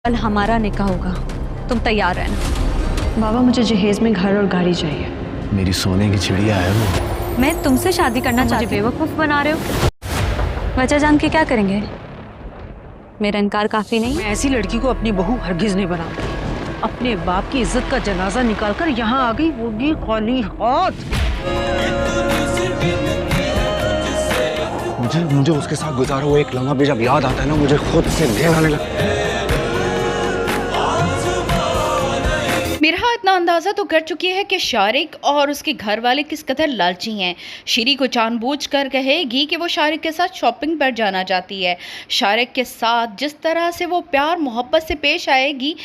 कल हमारा निकाह होगा, तुम तैयार रहना। बाबा मुझे जहेज में घर और गाड़ी चाहिए। मेरी सोने की चिड़िया है वो। मैं तुमसे शादी करना चाहती हूँ। मुझे बेवकूफ़ बना रहे हो। वजह जान के क्या करेंगे? मेरा इनकार काफी नहीं? मैं ऐसी लड़की को अपनी बहू हरगिज नहीं बनाऊंगी। अपने बाप की इज्जत का जनाजा निकालकर यहाँ आ गई, वो भी खाली हाथ। मुझे उसके साथ गुजारा हुआ एक लम्हा भी जब याद आता है ना, मुझे खुद से घिन आने लगता है। मिरहा इतना अंदाजा तो कर चुकी है कि शारिक और उसके घर वाले किस कदर लालची हैं। शीरी को जानबूझकर कहेगी कि वो शारिक के साथ शॉपिंग पर जाना चाहती है। शारिक के साथ जिस तरह से वो प्यार मोहब्बत से पेश आएगी,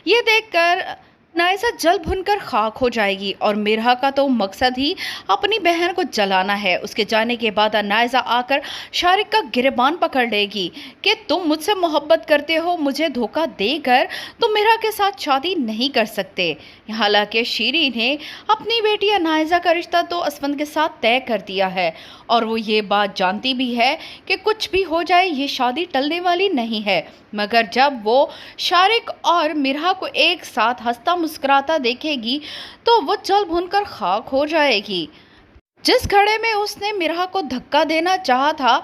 ये देखकर नायजा जल भुनकर खाक हो जाएगी। और मिरहा का तो मकसद ही अपनी बहन को जलाना है। उसके जाने के बाद नायजा आकर शारिक का गिरबान पकड़ लेगी कि तुम मुझसे मोहब्बत करते हो, मुझे धोखा देकर तुम मिरहा के साथ शादी नहीं कर सकते। हालांकि शीरी ने अपनी बेटी नायजा का रिश्ता तो असफंद के साथ तय कर दिया है और वो ये बात जानती भी है कि कुछ भी हो जाए ये शादी टलने वाली नहीं है। मगर जब वो शारिक और मिरहा को एक साथ हंसता मुस्कुराता देखेगी तो वो जल भुनकर खाक हो जाएगी। जिस घड़े में उसने मिरहा को धक्का देना चाहा था,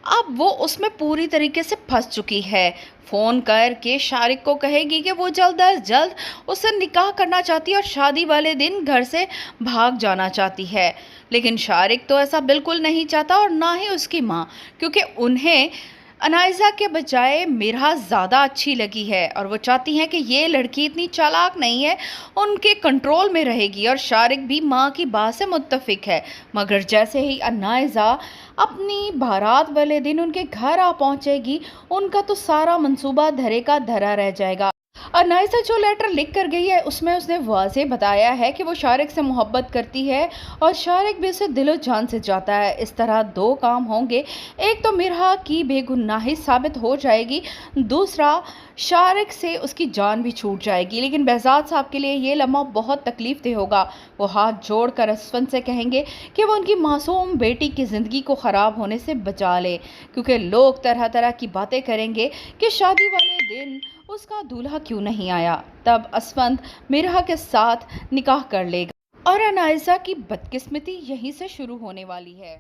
अब वो उसमें पूरी तरीके से फंस चुकी है। फ़ोन करके शारिक को कहेगी कि वो जल्द अज जल्द उससे निकाह करना चाहती है और शादी वाले दिन घर से भाग जाना चाहती है। लेकिन शारिक तो ऐसा बिल्कुल नहीं चाहता और ना ही उसकी माँ, क्योंकि उन्हें अनायजा के बजाय मिरहा ज़्यादा अच्छी लगी है और वो चाहती हैं कि ये लड़की इतनी चालाक नहीं है, उनके कंट्रोल में रहेगी। और शारिक भी माँ की बात से मुत्तफिक है। मगर जैसे ही अनायजा अपनी बारात वाले दिन उनके घर आ पहुँचेगी, उनका तो सारा मंसूबा धरे का धरा रह जाएगा। अनायजा जो लेटर लिख कर गई है उसमें उसने वाज़ेह बताया है कि वो शारिक से मोहब्बत करती है और शारिक भी उसे दिलो जान से चाहता है। इस तरह दो काम होंगे, एक तो मिरहा की बेगुनाही साबित हो जाएगी, दूसरा शारिक से उसकी जान भी छूट जाएगी। लेकिन behzad साहब के लिए ये लम्हा बहुत तकलीफ दे होगा। वो हाथ जोड़कर असफन से कहेंगे कि वो उनकी मासूम बेटी की ज़िंदगी को ख़राब होने से बचा ले, क्योंकि लोग तरह तरह की बातें करेंगे कि शादी वाले दिन उसका दूल्हा क्यों नहीं आया। तब असफंद मिरहा के साथ निकाह कर लेगा और अनायजा की बदकिस्मती यहीं से शुरू होने वाली है।